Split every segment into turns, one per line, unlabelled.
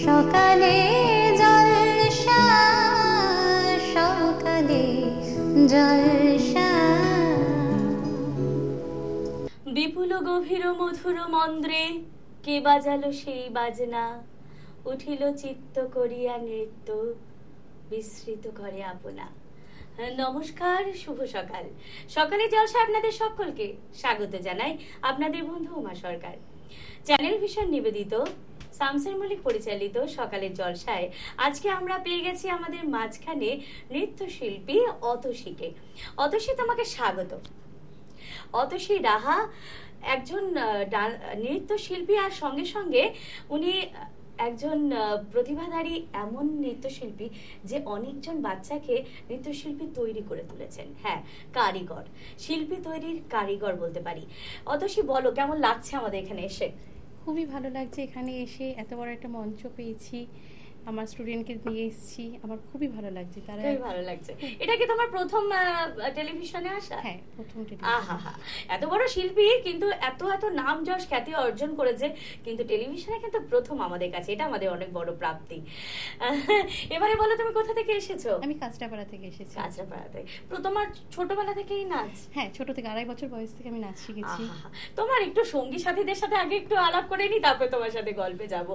সকালে জলসা, সকালে জলসা।
বিপুল গভীর মধুর মন্দ্রে কে বাজালো সেই বাজনা, উঠিল চিত্ত করিয়া নৃত্য, বিস্মৃত করে আপনা। নমস্কার, শুভ সকাল। সকালে জলসা আপনাদের সকলকে স্বাগত জানাই। আপনাদের বন্ধু উমা সরকার। চ্যানেল ভিশন নিবেদিত, শামসের মল্লিক পরিচালিত সকালের জলসায় আজকে আমরা পেয়ে গেছি আমাদের মাঝখানে নৃত্যশিল্পী অতসীকে। অতসী, তোমাকে স্বাগত। অতসী রাহা একজন নৃত্যশিল্পী, আর সঙ্গে সঙ্গে উনি একজন প্রতিভাধারী এমন নৃত্যশিল্পী যে অনেকজন বাচ্চাকে নৃত্যশিল্পী তৈরি করে তুলেছেন। হ্যাঁ, কারিগর, শিল্পী তৈরির কারিগর বলতে পারি। অতসী, বলো কেমন লাগছে আমাদের এখানে এসে?
খুবই ভালো লাগছে এখানে এসে, এত বড় একটা মঞ্চ পেয়েছি, আমার স্টুডেন্টকে নিয়ে এসেছি, আমার খুবই ভালো লাগছে। তারা
ভালো লাগছে। এটা কি তোমার প্রথম টেলিভিশনে আসা?
হ্যাঁ, প্রথম
আহা, এত বড় শিল্পী কিন্তু এত এত নাম যশ খ্যাতি অর্জন করেছে, কিন্তু টেলিভিশনে কিন্তু প্রথম আমাদের কাছে। এটা আমাদের অনেক বড় প্রাপ্তি। এবারে বলো, তুমি কোথা থেকে এসেছো?
আমি কাঁচরাপাড়া থেকে এসেছি।
কাঁচরাপাড়া থেকে। তোমার ছোটবেলা থেকেই নাচ?
হ্যাঁ, ছোট থেকে, 2.5 বছর বয়স থেকে আমি নাচ শিখেছি।
তোমার একটু সঙ্গী সাথীদের সাথে আগে একটু আলাপ করে নি, তারপরে তোমার সাথে গল্পে যাব।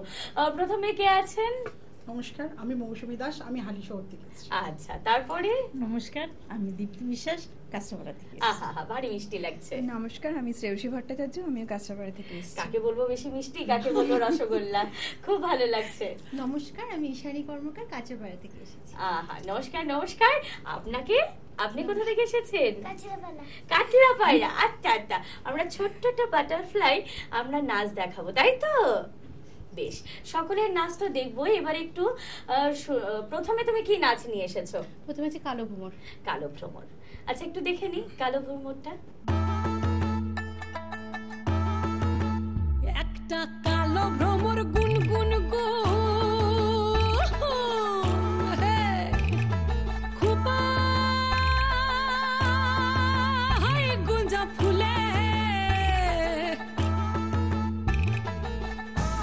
প্রথমে কে আছেন?
নমস্কার, আমি মৌসুমী দাস, আমি হালি শহর থেকে এসেছি।
আচ্ছা, তারপরে?
নমস্কার, আমি দীপ্তি বিশ্বাস, কাঁচরাপাড়া থেকে।
আহা, ভারী মিষ্টি লাগছে।
নমস্কার, আমি শ্রেয়সী ভট্টাচার্য, আমিও কাঁচরাপাড়া থেকে এসেছি।
কাকে বলবো বেশি মিষ্টি, কাকে বলবো রসগোল্লা, খুব ভালো লাগছে।
নমস্কার, আমি ঈশানী কর্মকার, কাঁচরাপাড়া থেকে এসেছি।
আহা, নমস্কার নমস্কার। আপনাকে, আপনি কোথা থেকে এসেছেন? কাঁচরাপাড়া। আচ্ছা আচ্ছা, আমরা ছোট্ট একটা বাটারফ্লাই আমরা নাচ দেখাবো, তাই তো? বেশ, সকলের নাচ তো দেখবো। এবার একটু প্রথমে তুমি কি নাচ নিয়ে এসেছো?
প্রথমে আছে কালো ভ্রমর।
কালো ভ্রমর, আচ্ছা একটু দেখে নি কালো ভ্রমরটা।
একটা কালো ভ্রমর গুনগুন গো, খুবা গুঞ্জা ফুলে,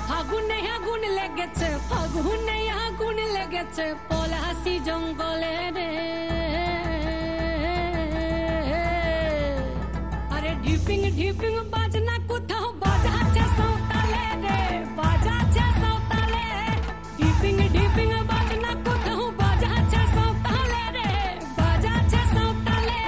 ফাগুনে আগুন লেগেছে, ফাগুনে আগুন লেগেছে পলাশি জঙ্গলে রে। আরে ঢিপিং ঢিপিং বাজনা কোথাও বাজাচ্ছে সাঁওতালে রে, বাজাচ্ছে সাঁওতালে। ঢিপিং ঢিপিং বাজনা কোথাও বাজাচ্ছে সাঁওতালে রে, বাজাচ্ছে সাঁওতালে।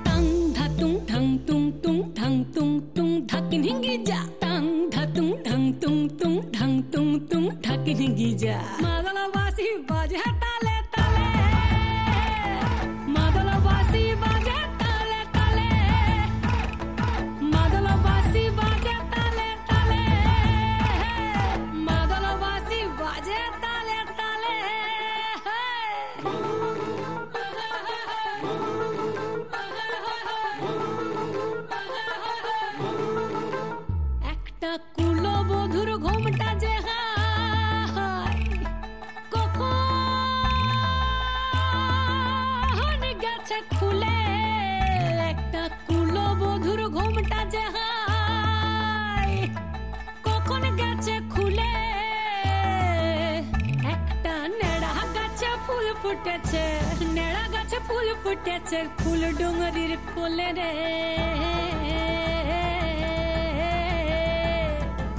টাং ধাতুং ঢং তুং তুং ঢং তুং তুং ঢাকিন হিঙ্গি যা, টাং ধাতুং ঢং তুং তুং ঢং তুং তুং ঢাকিন হিঙ্গি যা। মাদলবাসী বাজে তালে তালে, মাদলবাসী বাজে তালে তালে, মাদলবাসী বাজে তালে তালে, মাদলবাসী বাজে তালে তালে। একটা কুলবধূর ঘোমটা যে হায়, কখন গেছে খুলে। একটা কুলবধূর ঘোমটা যে হায়, কখন গেছে খুলে। একটা নেড়া গাছে ফুল ফুটেছে, নেড়া গাছে ফুল ফুটেছে ফুল ডুঙরির কোলে রে।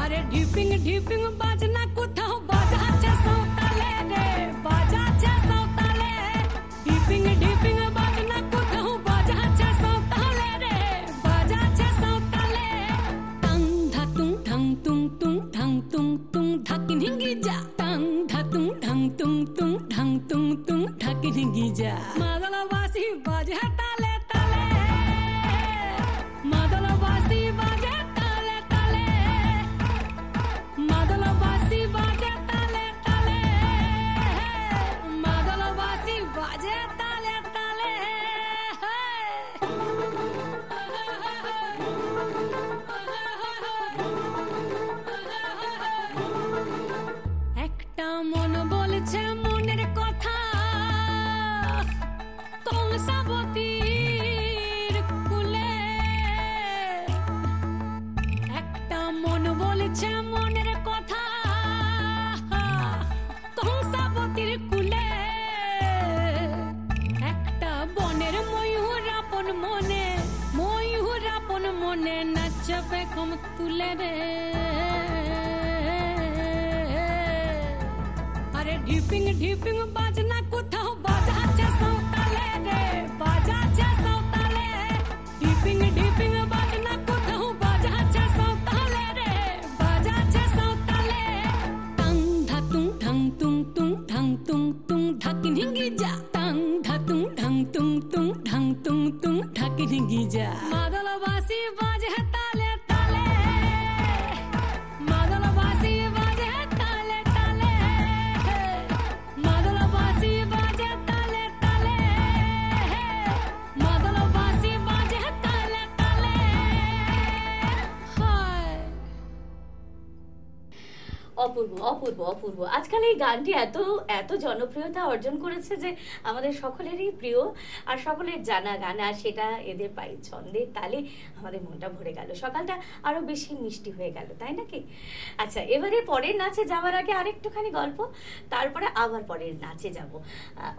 আরে ঢিপিং ঢিপিং বাজনা কোথাও বাজাচ্ছে সাঁওতালে রে, বাজাচ্ছে সাঁওতালে। ঢিপিং ঢিপিং বাজনা কোথাও বাজাচ্ছে সাঁওতালে রে, বাজাচ্ছে সাঁওতালে। টাং ধাতুং ঢং তুং তুং ঢং তুং তুং ঢাকিন হিঙ্গি যা, টাং ধাতুং ঢং তুং তুং ঢং তুং তুং ঢাকিন হিঙ্গি যা। মাদলবাসী বাজে তালে তালে, মাদলবাসী বাজে তালে তালে, মাদলবাসী বাজে তালে তালে, মাদলবাসী বাজে তালে তালে। একটা মন বলছে মনের কথা, কংসাবতী রে আরে ঢিপিং ঢিপিং বাজনা কোথাও বাজাচ্ছে সাঁওতালে রে বাজাচ্ছে সাঁওতালে ঢিপিং ঢিপিং বাজনা কোথাও বাজাচ্ছে সাঁওতালে রে বাজাচ্ছে সাঁওতালে টাং ধাতুং ঢং তুং তুং ঢং তুং তুং ঢাকিন হিঙ্গি যা টাং ধাতুং ঢং তুং তুং ঢং তুং তুং ঢাকিন হিঙ্গি যা মাদল বাসি বাজে তালে তালে মাদল বাসি বাজে তালে তালে মাদল বাসি বাজে তালে তালে মাদল বাসি বাজে তালে তালে হায়
অপূর্ব অপূর্ব অপূর্ব। আজকাল এই গানটি এত এত জনপ্রিয়তা অর্জন করেছে যে আমাদের সকলেরই প্রিয় আর সকলের জানা গান, আর সেটা এদের পাই ছন্দের তালে আমাদের মনটা ভরে গেল, সকালটা আরো বেশি মিষ্টি হয়ে গেল, তাই নাকি? আচ্ছা, এবারে পরের নাচে যাওয়ার আগে আরেকটুখানি গল্প, তারপরে আবার পরের নাচে যাব।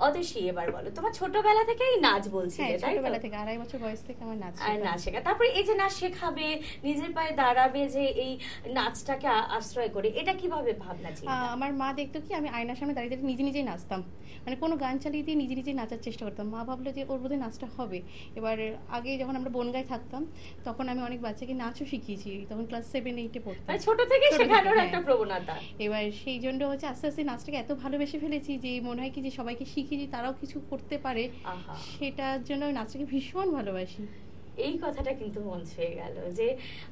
অদর্শী, এবার বলো, তোমার ছোটবেলা থেকেই নাচ বলছিলে,
হ্যাঁ,
তাই তো?
ছোটবেলা থেকে 2.5 বছর বয়স থেকে আমার নাচ
আর
শেখা।
নাচ শেখা, তারপরে এই যে নাচ শেখাবে, নিজের পায়ে দাঁড়াবে, যে এই নাচটাকে আশ্রয় করে, এটা কিভাবে ভাবনা ছিল?
আমার মা দেখতো কি আমি আয়নার সামনে দাঁড়িয়ে দাঁড়িয়ে নিজে নিজেই নাচতাম, মানে কোনো গান চালিয়ে দিয়ে নিজে নিজেই নাচার চেষ্টা করতাম। মা ভাবলো যে ওর বোধহয় নাচটা হবে। এবার আগে যখন আমরা বনগাঁয় থাকতাম তখন আমি অনেক বাচ্চাকে নাচও শিখিয়েছি, তখন ক্লাস 7-8-এ পড়তাম,
মানে ছোট থেকে শেখানোর
হ্যাঁ।
একটা প্রবণতা।
এবার সেই জন্য হচ্ছে আস্তে আস্তে নাচটাকে এত ভালোবেসে ফেলেছি যে মনে হয় কি যে সবাইকে শিখিয়ে তারাও কিছু করতে পারে,
আহা।
সেটার জন্য আমি নাচটাকে ভীষণ ভালোবাসি।
এই কথাটা কিন্তু মন ছুঁয়ে গেল যে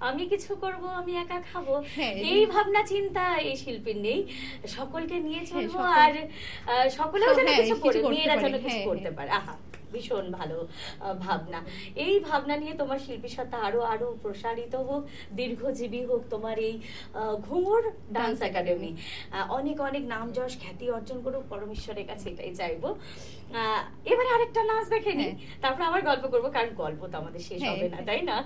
আমি কিছু করব, আমি একা খাবো,
হ্যাঁ,
এই ভাবনা চিন্তা এই শিল্পীর নেই, সকলকে নিয়ে চলবো,
সকল-
আর সকলেও যেন
হ্যাঁ,
কিছু
কিছু
করে,
করতে
মেয়েরা যেন
পারে,
কিছু
হ্যাঁ,
করতে
হ্যাঁ।
পারে। আহা, ভীষণ ভালো ভাবনা। এই ভাবনা নিয়ে তোমার শিল্পী সত্তা আরো আরো প্রসারিত হোক, দীর্ঘজীবী হোক তোমার এই ঘুঙুর ডান্স একাডেমি, অনেক অনেক নাম যশ খ্যাতি অর্জন করুক, পরমেশ্বরের কাছে এটাই চাইবো। এবারে আরেকটা নাচ দেখে নি, তারপর আবার গল্প করবো, কারণ গল্প তো আমাদের শেষ
হ্যাঁ।
হবে না, তাই না?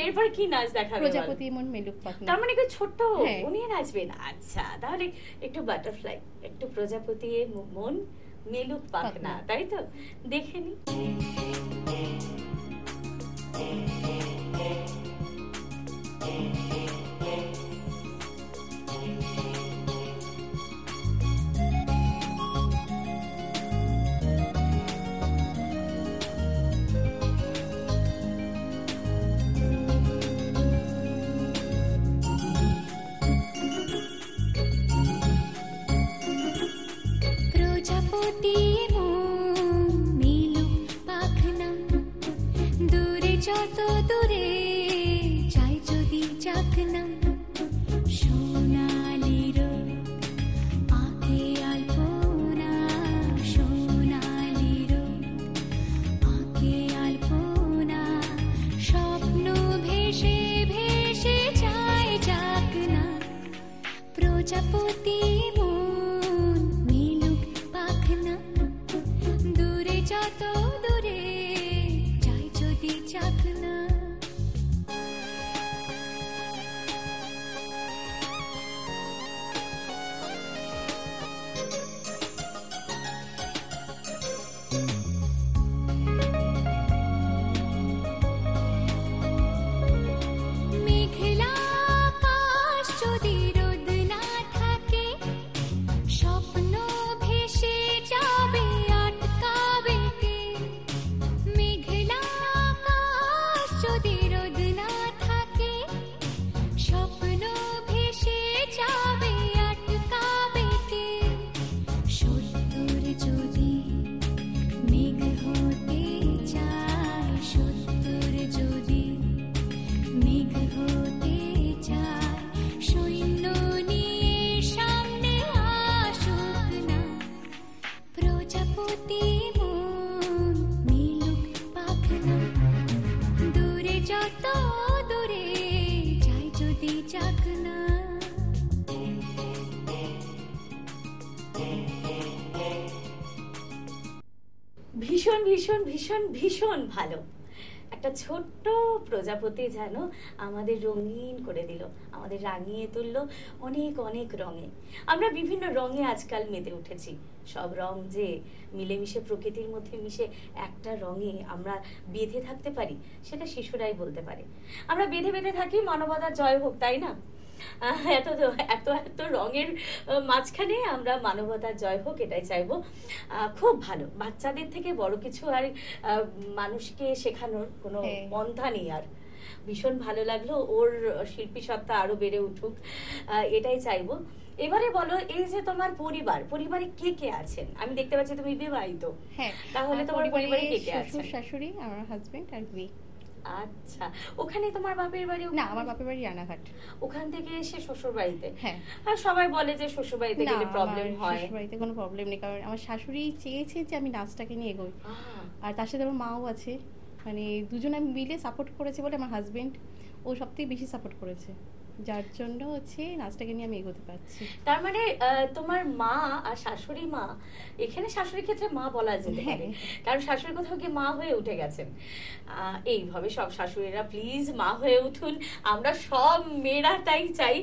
এরপর কি নাচ দেখাবে?
প্রজাপতি মন মেলুক পাখনা।
তার মানে কি ছোট্ট
হ্যাঁ।
উনি নাচবেন? আচ্ছা, তাহলে একটু বাটারফ্লাই, একটু প্রজাপতি মন মেলুক পাখনা, তাই তো? দেখে নি।
প্রজাপতি মন মেলুক পাখনা, দূরে যত দূরে চাই যদি চাকনা, সোনালি রোদ আঁকে আলপনা, সোনালি রোদ আঁকে আলপনা, স্বপ্ন ভেসে ভেসে যায় চাকনা, প্রজাপতি মন মেলুক পাখনা, দূরে যত দূরে যাই যদি চাকনা। মেঘলা আকাশ যদি রোদ না থাকে, স্বপ্ন ভেসে যাবে আটকাবে কে? মেঘলা আকাশ যদি রোদ না থাকে, স্বপ্ন ভেসে যাবে আটকাবে কে? সত্তর যদি মেঘ হতে চায়, সত্তর যদি মেঘ হতে চায়, সৈন্য নিয়ে সামনে আসুক না, প্রজাপতি মন মেলুক পাখনা, দূরে যত দূরে যাই যদি চাকনা।
ভীষণ ভীষণ ভীষণ ভীষণ ভালো। একটা একটা ছোট্ট প্রজাপতি যেন আমাদের রঙিন করে দিল, আমাদের রাঙিয়ে তুললো অনেক অনেক রঙে। আমরা বিভিন্ন রঙে আজকাল মেতে উঠেছি, সব রং যে মিলেমিশে প্রকৃতির মধ্যে মিশে একটা রঙে আমরা বেঁধে থাকতে পারি সেটা শিশুরাই বলতে পারে। আমরা বেঁধে বেঁধে থাকি মানবতার জয় হোক, তাই না? এত এত এত রঙের মাঝখানে আমরা মানবতার জয় হোক এটাই চাইবো। খুব ভালো, বাচ্চাদের থেকে বড় কিছু আর মানুষকে শেখানোর কোনো পন্থা নেই আর। ভীষণ ভালো লাগলো, ওর শিল্পী সত্তা আরো বেড়ে উঠুক এটাই চাইবো। এবারে বলো, এই যে তোমার পরিবারে কে কে আছেন? আমি দেখতে পাচ্ছি তুমি বিবাহিত।
হ্যাঁ,
তাহলে তোমার পরিবারে কে কে আছেন?
শ্বশুর শাশুড়ি, আমার হাজবেন্ড আর দুই।
আচ্ছা, ওখানে তোমার বাপের বাড়ি?
না, আমার বাপের বাড়ি রানাঘাট।
ওখান থেকে এসে শ্বশুর বাড়িতে?
হ্যাঁ।
আর সবাই বলে যে শ্বশুর বাড়িতে গেলে প্রবলেম হয়।
শ্বশুর বাড়িতে কোনো প্রবলেম নেই, কারণ আমার শাশুড়ি চেয়েছে যে আমি নাচটাকে নিয়ে এগোই, আর তার সাথে আমার মাও আছে, মানে দুজনে মিলে সাপোর্ট করেছে বলে আমার হাজবেন্ড ও সবথেকে বেশি সাপোর্ট করেছে, যার জন্য হচ্ছে নাচটাকে নিয়ে আমি এগোতে পারছি।
তার মানে তোমার মা আর শাশুড়ি মা, এখানে শাশুড়ির ক্ষেত্রে মা বলা যেতে পারে, কারণ শাশুড়ি কোথাও গিয়ে মা হয়ে উঠে গেছেন। এইভাবে সব শাশুড়িরা প্লিজ মা হয়ে উঠুন, আমরা সব মেয়েরা তাই চাই,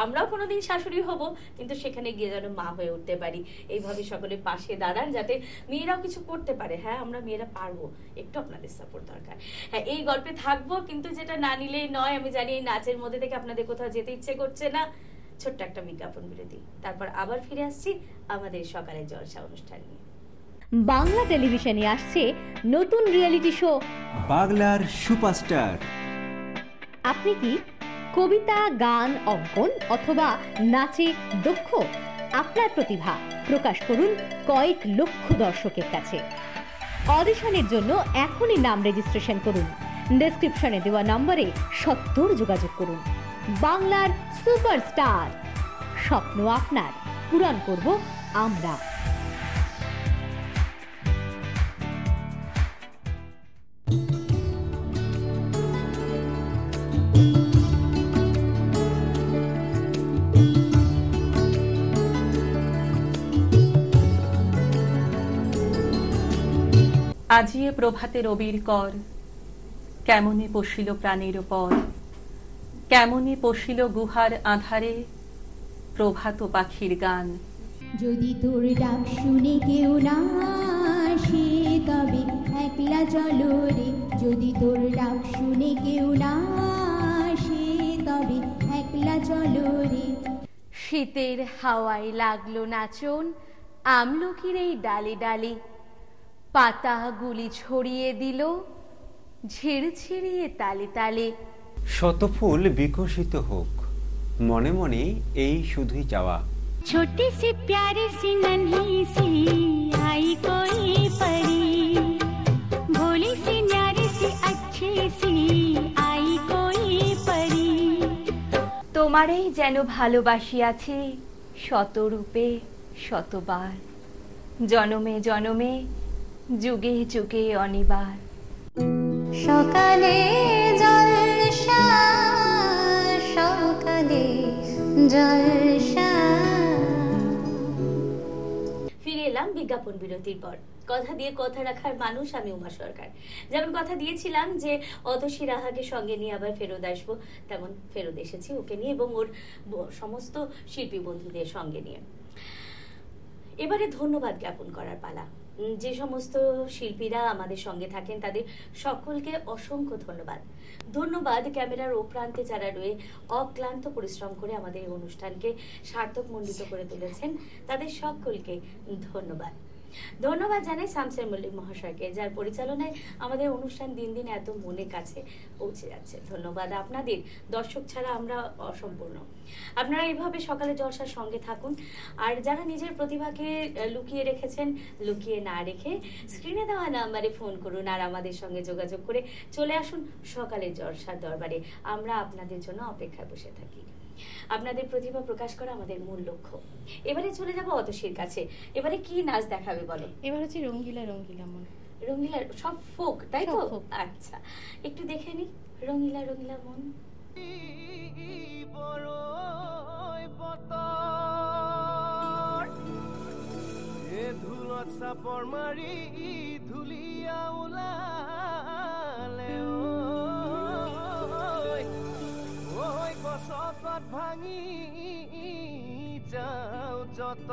আমরাও কোনোদিন শাশুড়ি হব, কিন্তু সেখানে গিয়ে যেন মা হয়ে উঠতে পারি। এইভাবে সকলে পাশে দাঁড়ান যাতে মেয়েরাও কিছু করতে পারে। হ্যাঁ, আমরা মেয়েরা পারবো, একটু আপনাদের সাপোর্ট দরকার। হ্যাঁ, এই গল্পে থাকবো, কিন্তু যেটা না নিলেই নয়। আমি জানি এই নাচের মধ্যে থেকে আপনাদের কোথাও যেতে ইচ্ছে করছে না। ছোট্ট একটা বিজ্ঞাপন বিরতি, তারপর আবার ফিরে আসছি আমাদের সকালের জলসা অনুষ্ঠান নিয়ে।
বাংলা টেলিভিশনে আসছে নতুন রিয়েলিটি শো
বাংলার সুপারস্টার।
আপনি কি কবিতা, গান, অঙ্কন অথবা নাচে দক্ষ? আপনার প্রতিভা প্রকাশ করুন কয়েক লক্ষ দর্শকের কাছে। অডিশনের জন্য এখনই নাম রেজিস্ট্রেশন করুন। ডেসক্রিপশনে দেওয়া নম্বরে সত্বর যোগাযোগ করুন। বাংলার সুপারস্টার, স্বপ্ন আপনার, পূরণ করব আমরা।
আজিয়ে প্রভাতে রবির কর, কেমনে পশিল প্রাণের পর, কেমনে পশিল গুহার আধারে প্রভাত পাখির গান।
যদি তোর ডাক শুনে কেউ না আসে তবে একলা চলো রে, যদি তোর ডাক শুনে কেউ না আসে তবে একলা চলো রে।
শীতের হাওয়ায় লাগলো নাচন আমলকির এই ডালে ডালে, পাতাগুলি ছড়িয়ে দিল ঝিরঝিরিয়ে তালে তালে।
শত ফুল বিকশিত হোক, মনে মনে এই শুধুই চাওয়া।
छोटी सी प्यारी सी नन्ही सी आई कोई परी, भोली सी न्यारी सी अच्छी सी आई कोई परी।
তোমারেই যেন ভালোবাসিয়াছি শতরূপে শতবার, জনমে জনমে যুগে যুগে অনিবার।
সকালে জলসা, সকালে জলসা।
ফিরে এলাম বিজ্ঞাপন বিরতির পর। কথা দিয়ে কথা রাখার মানুষ আমি উমা সরকার। যেমন কথা দিয়েছিলাম যে অতসী রাহাকে সঙ্গে নিয়ে আবার ফেরত আসবো, তেমন ফেরত এসেছি ওকে নিয়ে এবং ওর সমস্ত শিল্পী বন্ধুদের সঙ্গে নিয়ে। এবারে ধন্যবাদ জ্ঞাপন করার পালা। যে সমস্ত শিল্পীরা আমাদের সঙ্গে থাকেন তাদের সকলকে অসংখ্য ধন্যবাদ। ধন্যবাদ ক্যামেরার ও প্রান্তে যারা রয়ে অক্লান্ত পরিশ্রম করে আমাদের এই অনুষ্ঠানকে সার্থক মণ্ডিত করে তুলেছেন, তাদের সকলকে ধন্যবাদ। ধন্যবাদ জানাই শামসের মল্লিক মহাশয়কে, যার পরিচালনায় আমাদের অনুষ্ঠান দিন দিন এত মনের কাছে পৌঁছে যাচ্ছে। ধন্যবাদ আপনাদের, দর্শক ছাড়া আমরা অসম্পূর্ণ। আপনারা এইভাবে সকালে জলসার সঙ্গে থাকুন। আর যারা নিজের প্রতিভাকে লুকিয়ে রেখেছেন, লুকিয়ে না রেখে স্ক্রিনে দেওয়া নাম্বারে ফোন করুন আর আমাদের সঙ্গে যোগাযোগ করে চলে আসুন সকালের জলসার দরবারে। আমরা আপনাদের জন্য অপেক্ষায় বসে থাকি। আপনাদের প্রতিভা প্রকাশ করা আমাদের মূল লক্ষ্য। এবারে চলে যাব অতসীর কাছে। এবারে কি নাচ দেখাবে বলো?
এবার হচ্ছে রঙ্গিলা রঙ্গিলা মন।
রঙ্গিলা সব ফোক, তাই তো? আচ্ছা, একটু দেখে নি রঙ্গিলা রঙ্গিলা মন।
ধুলত চাপৰ মাৰি ধুলিয়া ওলালে হাত ভাঙি যাও যত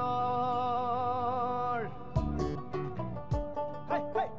হাই হাই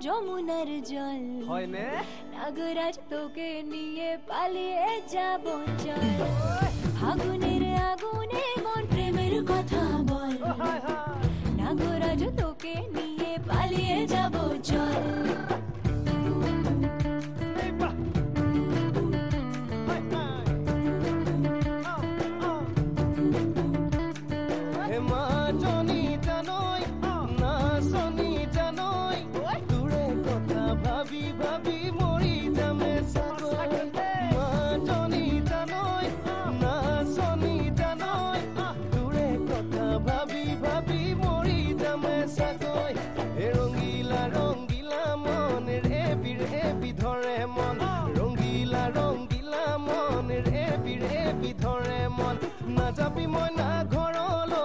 যমুনার জল
হয় না
নাগরাজ তোকে নিয়ে পালিয়ে যাব চল ফাগুনের আগুনে মন প্রেমের কথা বল নাগরাজ তোকে নিয়ে পালিয়ে যাব চল নাযাবি মইনা ঘৰলৈ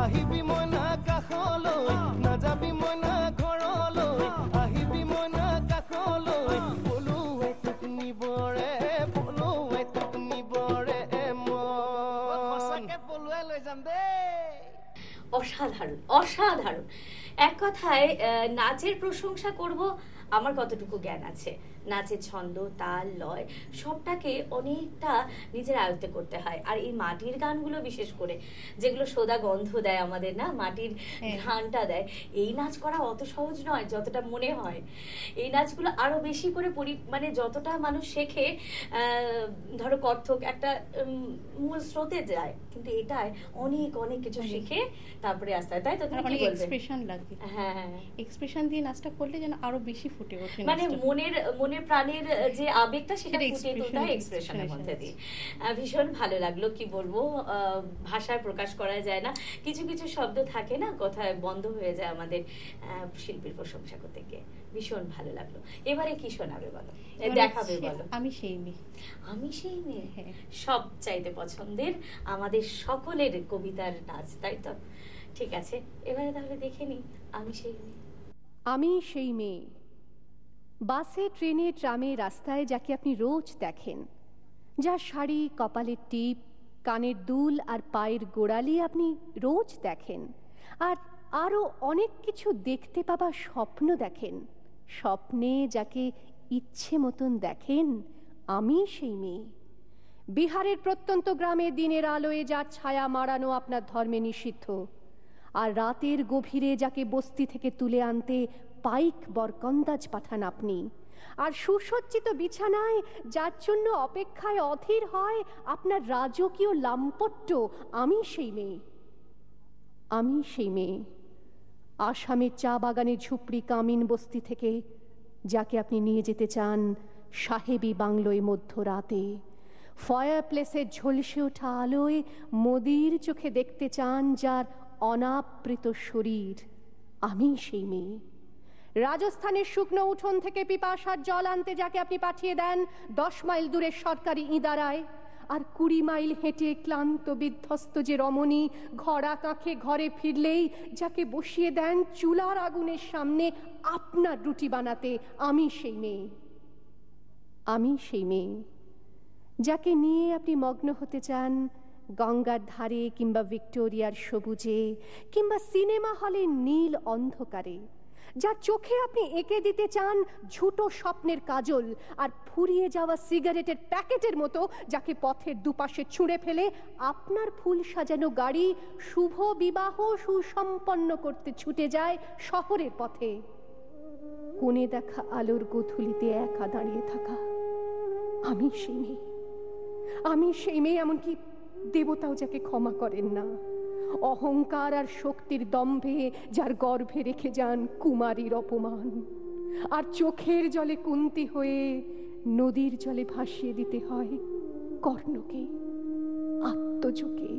আহিবি মইনা কাষলৈ নাযাবি মইনা ঘৰলৈ আহিবি মইনা কাষলৈ পলুৱে তোক নিবৰে মন সঁচাকে পলুৱে লৈ যাম দেই
অসাধারণ অসাধারণ এক কথায় নাচের প্রশংসা করব আমার কতটুকু জ্ঞান আছে নাচের ছন্দ তাল লয় সবটাকে অনেকটা নিজের আয়ত্তে করতে হয় আর এই মাটির গানগুলো বিশেষ করে যেগুলো সোদা গন্ধ দেয় আমাদের না মাটির ঘ্রাণটা দেয় এই নাচ করা অত সহজ নয় যতটা মনে হয় এই নাচগুলো আরো বেশি করে মানে যতটা মানুষ শেখে ধরো কত্থক একটা মূল স্রোতে যায় কিন্তু এটাই অনেক অনেক কিছু শিখে তারপরে আসতে হয় তাই তো তুমি কি বলবে
এক্সপ্রেশন লাগে হ্যাঁ এক্সপ্রেশন দিয়ে নাচটা করলে যেন আরো বেশি ফুটে ওঠে
মানে মনের প্রাণের যে আবেগটা সেটা ফুটিয়ে তুলতে হয় এক্সপ্রেশনের মধ্যে দিয়ে ভীষণ ভালো লাগলো কি বলবো ভাষায় প্রকাশ করা যায় না কিছু কিছু শব্দ থাকে না কথায় বন্ধ হয়ে যায় আমাদের শিল্পীর প্রশংসা করতে গিয়ে ভীষণ ভালো লাগলো এবারে কি শোনাবে বলো দেখাবে বলো আমি সেই মেয়ে সব চাইতে পছন্দের আমাদের সকলের কবিতার নাচ তাই তো ঠিক আছে এবারে তাহলে দেখে নি
আমি সেই মেয়ে বাসে ট্রেনে ট্রামে রাস্তায় যাকে আপনি রোজ দেখেন যার শাড়ি কপালের টিপ কানের দুল আর পায়ের গোড়ালি আপনি রোজ দেখেন আর আরো অনেক কিছু দেখতে পাবার স্বপ্ন দেখেন স্বপ্নে যাকে ইচ্ছে মতন দেখেন আমি সেই মেয়ে বিহারের প্রত্যন্ত গ্রামে দিনের আলোয় যার ছায়া মারানো আপনার ধর্মে নিষিদ্ধ আর রাতের গভীরে যাকে বস্তি থেকে তুলে আনতে পাইক বরকন্দাজ পাঠান আপনি আর সুসজ্জিত বিছানায় যার জন্য অপেক্ষায় অধীর হয় আপনার রাজকীয় লাম্পট্য আমি সেই মেয়ে
আমি সেই মেয়ে, আসামের চা বাগানের ঝুপড়ি কামিন বস্তি থেকে যাকে আপনি নিয়ে যেতে চান সাহেবী বাংলোয় মধ্যরাতে, ফায়ার প্লেসের ঝলসে ওঠা আলোয় মোদির চোখে দেখতে চান যার অনাবৃত শরীর। আমি সেই মেয়ে, রাজস্থানের শুকনো উঠোন থেকে পিপাসার জল আনতে যাকে আপনি পাঠিয়ে দেন 10 মাইল দূরের সরকারি ইদারায়, আর 20 মাইল হেঁটে ক্লান্ত বিধ্বস্ত যে রমণী ঘরা কাঁখে ঘরে ফিরলেই যাকে বসিয়ে দেন চুলার আগুনের সামনে আপনার রুটি বানাতে। আমি সেই মেয়ে, আমি সেই মেয়ে যাকে নিয়ে আপনি মগ্ন হতে চান গঙ্গার ধারে কিংবা ভিক্টোরিয়ার সবুজে কিংবা সিনেমা হলের নীল অন্ধকারে, যার চোখে আপনি এঁকে দিতে চান ঝুটো স্বপ্নের কাজল আর ফুরিয়ে যাওয়া সিগারেটের প্যাকেটের মতো যাকে পথের দুপাশে ছুঁড়ে ফেলে আপনার ফুল সাজানো গাড়ি শুভ বিবাহ সুসম্পন্ন করতে ছুটে যায় শহরের পথে। কোণে দেখা আলোর গোধূলিতে একা দাঁড়িয়ে থাকা আমি সেই মেয়ে, আমি সেই মেয়ে, এমনকি দেবতাও যাকে ক্ষমা করেন না। অহংকার আর শক্তির দম্ভে যার গর্ভে রেখে যান কুমারীর অপমান, আর চোখের জলে কুন্তি হয়ে নদীর জলে ভাসিয়ে দিতে হয় কর্ণকে, আত্মজকে।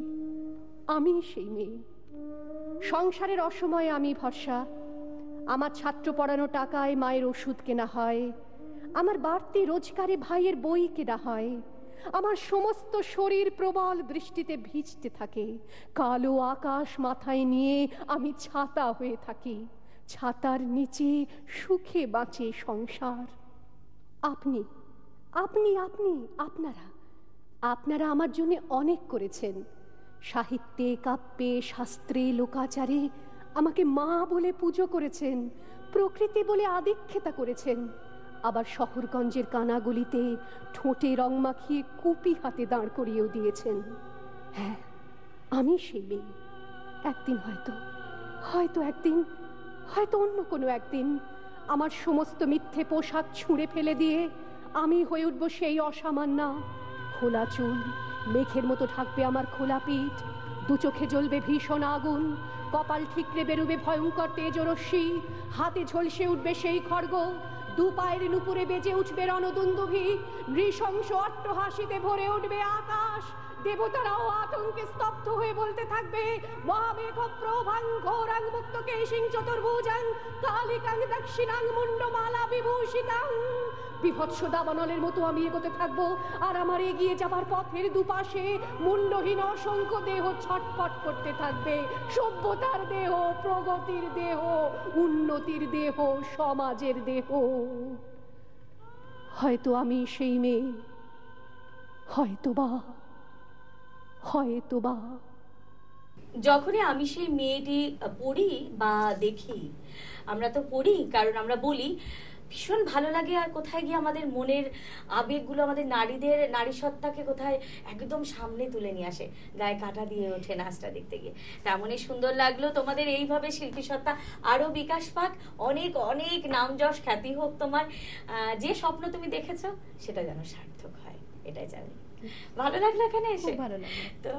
আমি সেই মেয়ে, সংসারের অসময়ে আমি ভরসা। আমার ছাত্র পড়ানো টাকায় মায়ের ওষুধ কেনা হয়, আমার বাড়তি রোজগারে ভাইয়ের বই কেনা হয়, আমার সমস্ত শরীর প্রবল বৃষ্টিতে ভিজতে থাকে, কালো আকাশ মাথায় নিয়ে আমি ছাতা হয়ে থাকি, ছাতার নিচে সুখে বাঁচে সংসার। আপনি আপনি আপনি আপনারা আপনারা আমার জন্য অনেক করেছেন। সাহিত্যে, কাব্যে, শাস্ত্রে, লোকাচারে আমাকে মা বলে পুজো করেছেন, প্রকৃতি বলে আদিক্ষেতা করেছেন। আবার শহরগঞ্জের কানাগলিতে ঠোঁটে রং মাখিয়ে কুপি হাতে দাঁড় করিয়েও দিয়েছেন। হ্যাঁ, আমি সেই মেয়ে। একদিন হয়তো একদিন, হয়তো অন্য কোনো একদিন আমার সমস্ত মিথ্যে পোশাক ছুঁড়ে ফেলে দিয়ে আমি হয়ে উঠব সেই অসামান্যা। খোলা চুল, মেঘের মতো ঢাকবে আমার খোলা পিঠ, দু চোখে জ্বলবে ভীষণ আগুন, কপাল ঠিকরে বেরোবে ভয়ঙ্কর তেজরশ্মি, হাতে ঝলসে উঠবে সেই খড়গ, দু পায়ের নুপুরে বেজে উঠবে রণদুন্দুভি, নৃশংস অট্টহাসিতে ভরে উঠবে আকাশ। দেবতারাও আতঙ্কে স্তব্ধ হয়ে বলতে থাকবে মহামেঘ প্রভাং ঘোরাং মুক্ত কেশিং চতুর্ভুজাং কালিকাং দক্ষিণাং মুন্ডমালা বিভূষিতাং। বিভৎস দাবানলের মতো আমি এগোতে থাকবো, আর আমার এগিয়ে যাবার পথের দুপাশে মুন্ডহীন অসংখ্য দেহ ছটফট করতে থাকবে। সভ্যতার দেহ, প্রগতির দেহ, উন্নতির দেহ, সমাজের দেহ। হয়তো আমি সেই মেয়ে, হয়তোবা।
যখনই আমি সেই মেয়েটি পড়ি বা দেখি, আমরা তো পড়ি কারণ আমরা বলি, ভীষণ ভালো লাগে। আর কোথায় গিয়ে আমাদের মনের আবেগগুলো, আমাদের নারী সত্তাকে কোথায় একদম সামনে তুলে নিয়ে আসে, গায়ে কাঁটা দিয়ে ওঠে নাচটা দেখতে গিয়ে। তেমনই সুন্দর লাগলো তোমাদের এইভাবে শিল্পী সত্তা আরো বিকাশ পাক, অনেক অনেক নাম যশ খ্যাতি হোক তোমার। যে স্বপ্ন তুমি দেখেছো সেটা যেন সার্থক হয়, এটাই জানি। ভালো লাগলো এখানে এসে, ভালো লাগলো। তো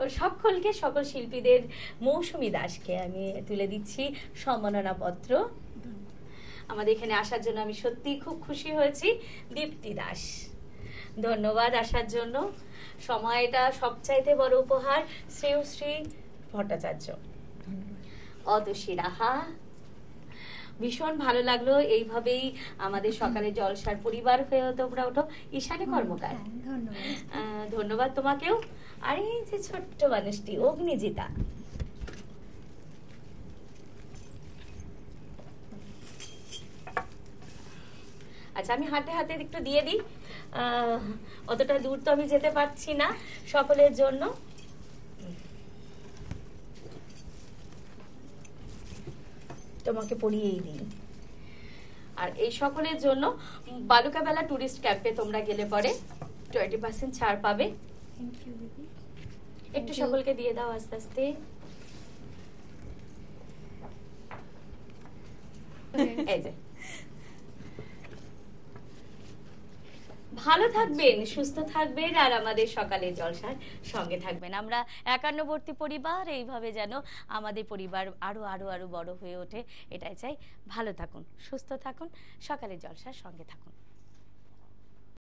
সকল শিল্পীদের মৌসুমী দাসকে আমি তুলে দিচ্ছি সম্মাননা পত্র। আমাদের এখানে আসার জন্য আমি সত্যি খুব খুশি হয়েছি। দীপ্তি দাস, ধন্যবাদ আসার জন্য। সময়টা সবচাইতে বড় উপহার। শ্রেয়শ্রী ভট্টাচার্য, অতসী রাহা, ভীষণ ভালো লাগলো। এইভাবেই আমাদের সকালে জলসার পরিবার হয়ে তোমরা ওঠো। ঈশানী কর্মকার, ধন্যবাদ তোমাকেও। আর এই যে ছোট্ট মানুষটি অগ্নিজিতা, আচ্ছা আমি হাতে হাতে একটু দিয়ে দিই, অতটা দূর তো আমি যেতে পারছি না সকলের জন্য। তোমাকে পড়িয়েই দিই। আর এই সকলের জন্য বালুকাবেলা টুরিস্ট ক্যাম্পে তোমরা গেলে পরে 20% ছাড় পাবে। একটু সকলকে দিয়ে দাও আস্তে আস্তে। এই যে ভালো থাকবেন, সুস্থ থাকবেন, আর আমাদের সকালের জলসার সঙ্গে থাকবেন। আমরা একান্নবর্তী পরিবার, এইভাবে যেন আমাদের পরিবার আরো আরো আরো বড় হয়ে ওঠে, এটাই চাই। ভালো থাকুন, সুস্থ থাকুন, সকালের জলসার সঙ্গে থাকুন।